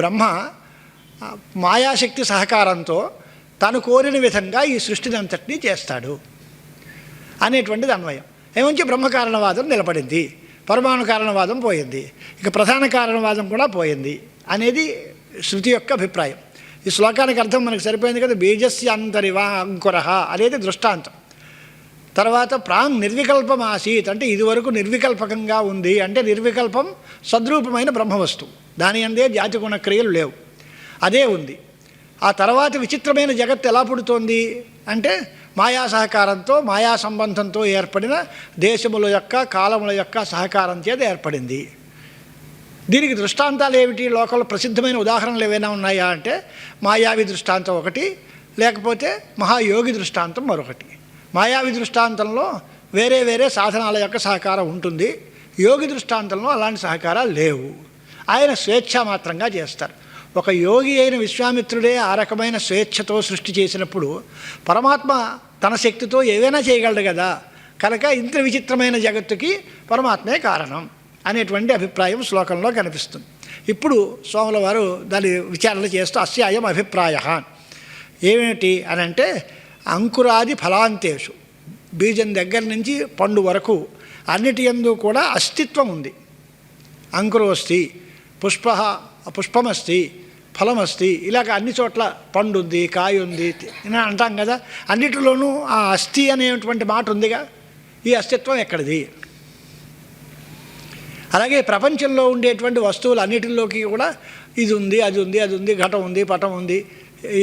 బ్రహ్మ మాయాశక్తి సహకారంతో తను కోరిన విధంగా ఈ సృష్టిని అంతటినీ చేస్తాడు అనేటువంటిది అన్వయం. ఏమంచి బ్రహ్మకారణవాదం నిలబడింది, పరమాణు కారణవాదం పోయింది, ఇక ప్రధాన కారణవాదం కూడా పోయింది అనేది శృతి యొక్క అభిప్రాయం. ఈ శ్లోకానికి అర్థం మనకు సరిపోయింది కదా. బీజస్య అంతరివా అంకుర అనేది దృష్టాంతం. తర్వాత ప్రాంగ్ నిర్వికల్పం ఆసీత్ అంటే ఇదివరకు నిర్వికల్పకంగా ఉంది అంటే నిర్వికల్పం సద్రూపమైన బ్రహ్మవస్తువు, దాని అందే జాతి గుణక్రియలు లేవు, అదే ఉంది. ఆ తర్వాత విచిత్రమైన జగత్తు ఎలా పుడుతోంది అంటే మాయా సహకారంతో, మాయా సంబంధంతో ఏర్పడిన దేశముల యొక్క కాలముల యొక్క సహకారం చేత ఏర్పడింది. దీనికి దృష్టాంతాలు ఏమిటి? లోకంలో ప్రసిద్ధమైన ఉదాహరణలు ఏవైనా ఉన్నాయా అంటే మాయావి దృష్టాంతం ఒకటి, లేకపోతే మహాయోగి దృష్టాంతం మరొకటి. మాయావి దృష్టాంతంలో వేరే వేరే సాధనాల యొక్క సహకారం ఉంటుంది, యోగి దృష్టాంతంలో అలాంటి సహకారాలు లేవు. ఆయన స్వేచ్ఛామాత్రంగా చేస్తారు. ఒక యోగి అయిన విశ్వామిత్రుడే ఆ రకమైన స్వేచ్ఛతో సృష్టి చేసినప్పుడు పరమాత్మ తన శక్తితో ఏవైనా చేయగలడు కదా. కనుక ఇంత విచిత్రమైన జగత్తుకి పరమాత్మే కారణం అనేటువంటి అభిప్రాయం శ్లోకంలో కనిపిస్తుంది. ఇప్పుడు సోముల వారు దాని విచారణ చేస్తూ అస్యాయం అభిప్రాయ ఏమిటి అని అంటే అంకురాది ఫలాంతేషు, బీజం దగ్గర నుంచి పండు వరకు అన్నిటి యందు కూడా అస్తిత్వం ఉంది. అంకురోస్తి, పుష్పమస్తి, ఫలమస్తి, ఇలాగ అన్ని చోట్ల పండు ఉంది, కాయ ఉంది అని అంటాం కదా. అన్నిటిలోనూ ఆ అస్థి అనేటువంటి మాట ఉందిగా. ఈ అస్తిత్వం ఎక్కడిది? అలాగే ప్రపంచంలో ఉండేటువంటి వస్తువులు అన్నిటిలోకి కూడా ఇది ఉంది, అది ఉంది, అది ఉంది, ఘటం ఉంది, పటం ఉంది,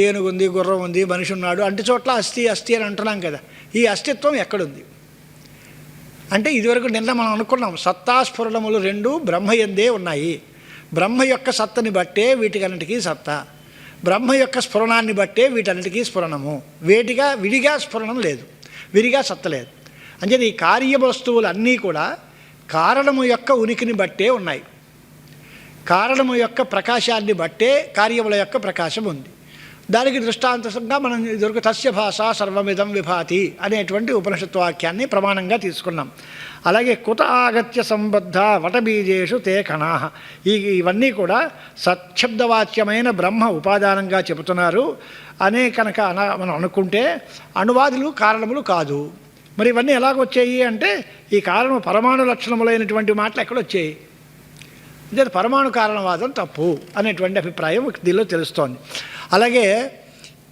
ఏనుగు ఉంది, గుర్రం ఉంది, మనిషి ఉన్నాడు, అన్ని చోట్ల అస్థి అస్థి అని అంటున్నాం కదా. ఈ అస్తిత్వం ఎక్కడుంది అంటే ఇదివరకు నిన్న మనం అనుకున్నాం సత్తాస్ఫురణములు రెండు బ్రహ్మయందే ఉన్నాయి. బ్రహ్మ యొక్క సత్తని బట్టే వీటికన్నిటికీ సత్తా, బ్రహ్మ యొక్క స్ఫురణాన్ని బట్టే వీటన్నిటికీ స్ఫురణము. విడిగా స్ఫురణం లేదు, విడిగా సత్త లేదు. అంటే ఈ కార్య వస్తువులన్నీ కూడా కారణము యొక్క ఉనికిని బట్టే ఉన్నాయి. కారణము యొక్క ప్రకాశాన్ని బట్టే కార్యముల యొక్క ప్రకాశం ఉంది. దానికి దృష్టాంతంగా మనం ఇదివరకు తస్య భాష సర్వమిదం విభాతి అనేటువంటి ఉపనిషత్తు వాక్యాన్ని ప్రమాణంగా తీసుకున్నాం. అలాగే కుత ఆగత్య సంబద్ధ వటబీజేషు తే కణా, ఇవన్నీ కూడా సత్శబ్దవాక్యమైన బ్రహ్మ ఉపాదానంగా చెబుతున్నారు అనే కనుక మనం అనుకుంటే అణువాదులు కారణములు కాదు. మరి ఇవన్నీ ఎలాగొచ్చాయి అంటే ఈ కారణం పరమాణు లక్షణములైనటువంటి మాటలు ఎక్కడొచ్చాయి అంటే పరమాణు కారణవాదం తప్పు అనేటువంటి అభిప్రాయం దీనిలో తెలుస్తోంది. అలాగే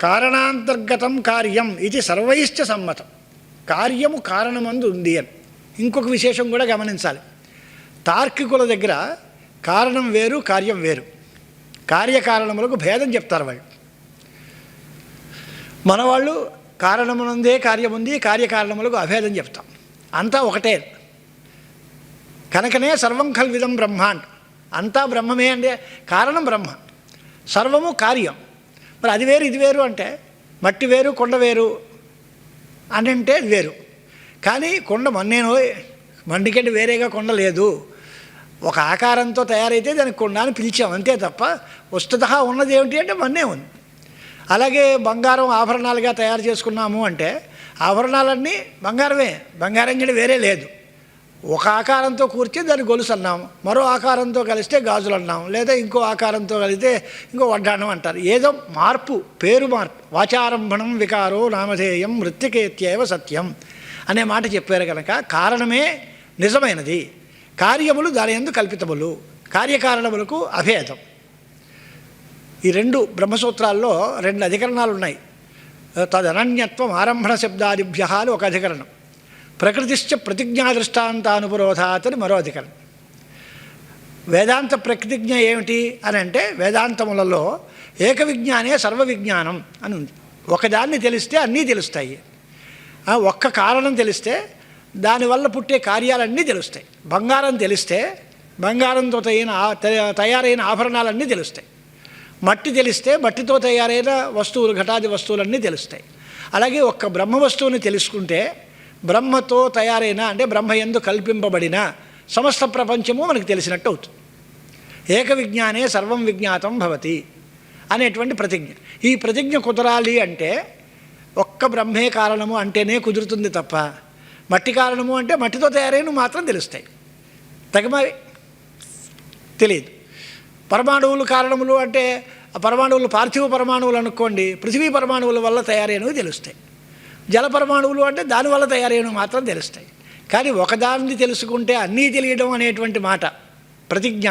కారణాంతర్గతం కార్యం ఇది సర్వైశ్చ సమ్మతం, కార్యము కారణమందు ఉంది అని ఇంకొక విశేషం కూడా గమనించాలి. తార్కికుల దగ్గర కారణం వేరు, కార్యం వేరు, కార్యకారణములకు భేదం చెప్తారు వాళ్ళు. మన వాళ్ళు కారణమునందే కార్యం ఉంది, కార్యకారణములకు అభేదం చెప్తాం. అంతా ఒకటే. కనుకనే సర్వం ఖల్విదం బ్రహ్మ అంట. అంతా బ్రహ్మమే అంటే కారణం బ్రహ్మ, సర్వము కార్యం. మరి అది వేరు ఇది వేరు అంటే మట్టి వేరు కొండ వేరు అని అంటే వేరు. కానీ కొండ మన్నేనో, మండికంటే వేరేగా కొండ లేదు. ఒక ఆకారంతో తయారైతే దానికి కొండ అని పిలిచాం అంతే తప్ప వస్తుతః ఉన్నది ఏమిటి అంటే మన్నే ఉంది. అలాగే బంగారం ఆభరణాలుగా తయారు చేసుకున్నాము అంటే ఆభరణాలన్నీ బంగారమే, బంగారం కంటే వేరే లేదు. ఒక ఆకారంతో కూర్చి దాన్ని గొలుసు అన్నాం, మరో ఆకారంతో కలిస్తే గాజులు అన్నాం, లేదా ఇంకో ఆకారంతో కలిస్తే ఇంకో వడ్డాణం అంటారు. ఏదో మార్పు, పేరు మార్పు. వాచారంభణం వికారో నామధేయం మృత్తికేత్యైవ సత్యం అనే మాట చెప్పారు కనుక కారణమే నిజమైనది, కార్యములు దాని యందు కల్పితములు, కార్యకారణములకు అభేదం. ఈ రెండు బ్రహ్మసూత్రాల్లో రెండు అధికరణాలు ఉన్నాయి. తదనన్యత్వం ఆరంభణ శబ్దాదిభ్య అని ఒక అధికరణం, ప్రకృతిశ్చ ప్రతిజ్ఞాదృష్టాంతానుపురోధాత్ అని మరో అధికరణం. వేదాంత ప్రతిజ్ఞ ఏమిటి అని అంటే వేదాంతములలో ఏక విజ్ఞానే సర్వ విజ్ఞానం అని ఉంది. ఒకదాన్ని తెలిస్తే అన్నీ తెలుస్తాయి. ఒక్క కారణం తెలిస్తే దానివల్ల పుట్టే కార్యాలన్నీ తెలుస్తాయి. బంగారం తెలిస్తే బంగారంతో తయారైన ఆభరణాలన్నీ తెలుస్తాయి. మట్టి తెలిస్తే మట్టితో తయారైన వస్తువులు, ఘటాది వస్తువులన్నీ తెలుస్తాయి. అలాగే ఒక్క బ్రహ్మ వస్తువుని తెలుసుకుంటే బ్రహ్మతో తయారైన అంటే బ్రహ్మయందు కల్పింపబడిన సమస్త ప్రపంచము మనకు తెలిసినట్టు అవుతుంది. ఏక విజ్ఞానే సర్వం విజ్ఞాతం భవతి అనేటువంటి ప్రతిజ్ఞ. ఈ ప్రతిజ్ఞ కుదరాలి అంటే ఒక్క బ్రహ్మే కారణము అంటేనే కుదురుతుంది తప్ప మట్టి కారణము అంటే మట్టితో తయారైన మాత్రం తెలుస్తాయి, తగమరి తెలియదు. పరమాణువులు కారణములు అంటే ఆ పరమాణువులు పార్థివ పరమాణువులు అనుకోండి, పృథివీ పరమాణువుల వల్ల తయారైనవి తెలుస్తాయి. జల పరమాణువులు అంటే దానివల్ల తయారైనవి మాత్రం తెలుస్తాయి. కానీ ఒకదాన్ని తెలుసుకుంటే అన్నీ తెలియడం అనేటువంటి మాట, ప్రతిజ్ఞ,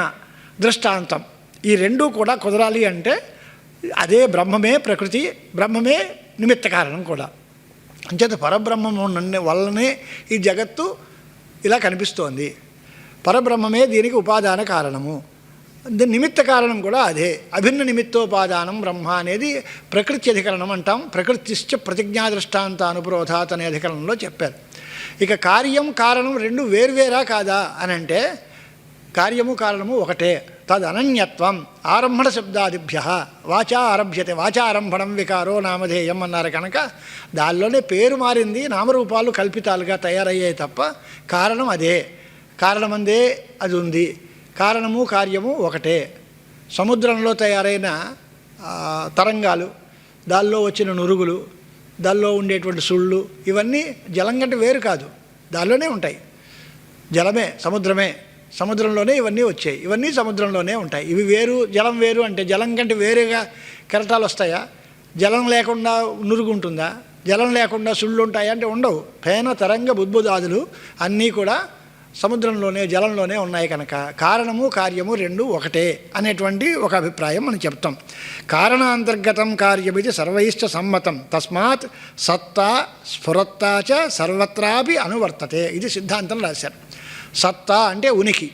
దృష్టాంతం, ఈ రెండూ కూడా కుదరాలి అంటే అదే బ్రహ్మమే ప్రకృతి, బ్రహ్మమే నిమిత్త కారణం కూడా. అంచేత పరబ్రహ్మము వల్లనే ఈ జగత్తు ఇలా కనిపిస్తోంది. పరబ్రహ్మమే దీనికి ఉపాదాన కారణము, నిమిత్త కారణం కూడా అదే. అభిన్న నిమిత్తోపాదానం బ్రహ్మ అనేది ప్రకృతి అధికరణం అంటాం. ప్రకృతిశ్చ ప్రతిజ్ఞా దృష్టాంత అనుప్రోధాత్ అనే అధికరణంలో చెప్పారు. ఇక కార్యం కారణం రెండు వేర్వేరా కాదా అని అంటే కార్యము కారణము ఒకటే. తదనన్యత్వం ఆరంభణ శబ్దాదిభ్య వాచా ఆరభ్యతే, వాచారంభణం వికారో నామధేయం అన్నారు కనుక దానిలోనే పేరు మారింది, నామరూపాలు కల్పితాలుగా తయారయ్యాయి తప్ప కారణం అదే. కారణమందే అది ఉంది. కారణము కార్యము ఒకటే. సముద్రంలో తయారైన తరంగాలు, దానిలో వచ్చిన నురుగులు, దానిలో ఉండేటువంటి సుళ్ళు, ఇవన్నీ జలం కంటే వేరు కాదు, దానిలోనే ఉంటాయి. జలమే, సముద్రమే, సముద్రంలోనే ఇవన్నీ వచ్చాయి, ఇవన్నీ సముద్రంలోనే ఉంటాయి. ఇవి వేరు, జలం వేరు అంటే జలం కంటే వేరేగా కెరటాలు వస్తాయా? జలం లేకుండా నురుగు ఉంటుందా? జలం లేకుండా సుళ్ళు ఉంటాయా అంటే ఉండవు. ఫేన తరంగ బుద్బుదాదులు అన్నీ కూడా సముద్రంలోనే, జలంలోనే ఉన్నాయి కనుక కారణము కార్యము రెండు ఒకటే అనేటువంటి ఒక అభిప్రాయం మనం చెప్తాం. కారణాంతర్గతం కార్యమిది సర్వైశ్చ సమ్మతం, తస్మాత్ సత్తా స్ఫురత్తా చ సర్వత్రాపి అనువర్తతే. ఇది సిద్ధాంతం రాశారు. సత్తా అంటే ఉనికి,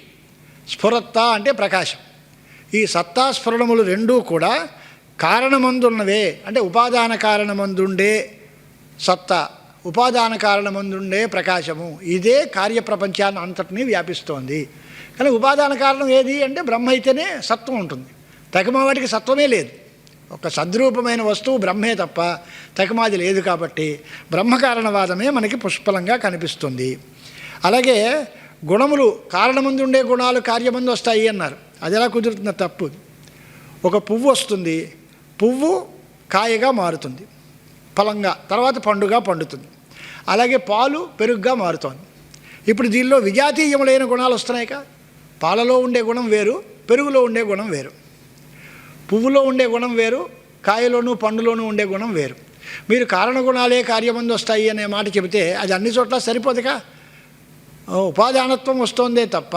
స్ఫురత్తా అంటే ప్రకాశం. ఈ సత్తా స్ఫురణములు రెండూ కూడా కారణమందున్నవే, అంటే ఉపాదాన కారణమందుండే సత్తా, ఉపాదాన కారణమందుండే ప్రకాశము, ఇదే కార్యప్రపంచాన్ని అంతటినీ వ్యాపిస్తోంది. కానీ ఉపాదాన కారణం ఏది అంటే బ్రహ్మ అయితేనే సత్వం ఉంటుంది. తగిమ వాటికి సత్వమే లేదు. ఒక సద్రూపమైన వస్తువు బ్రహ్మే తప్ప తగిమాది లేదు. కాబట్టి బ్రహ్మకారణవాదమే మనకి పుష్కలంగా కనిపిస్తుంది. అలాగే గుణములు, కారణమందు ఉండే గుణాలు కార్యమందు వస్తాయి అన్నారు. అది ఎలా కుదురుతున్న తప్పు. ఒక పువ్వు వస్తుంది, పువ్వు కాయగా మారుతుంది, ఫలంగా, తర్వాత పండుగా పండుతుంది. అలాగే పాలు పెరుగుగా మారుతోంది. ఇప్పుడు దీనిలో విజాతీయములైన గుణాలు వస్తున్నాయిగా. పాలలో ఉండే గుణం వేరు, పెరుగులో ఉండే గుణం వేరు. పువ్వులో ఉండే గుణం వేరు, కాయలోనూ పండులోనూ ఉండే గుణం వేరు. మీరు కారణగుణాలే కార్యమందు వస్తాయి అనే మాట చెబితే అది అన్ని చోట్ల సరిపోదుగా. ఉపాదానత్వం వస్తుందే తప్ప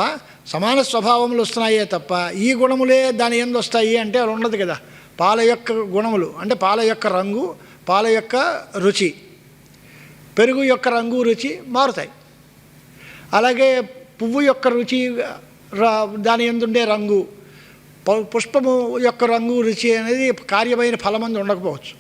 సమాన స్వభావములు వస్తున్నాయే తప్ప ఈ గుణములే దాని ఎందు వస్తాయి అంటే అది ఉండదు కదా. పాల యొక్క గుణములు అంటే పాల యొక్క రంగు, పాల యొక్క రుచి, పెరుగు యొక్క రంగు రుచి మారుతాయి. అలాగే పువ్వు యొక్క రుచి, దాని ఎందుండే రంగు, పుష్పము యొక్క రంగు రుచి అనేది కార్యమైన ఫలమందు ఉండకపోవచ్చు.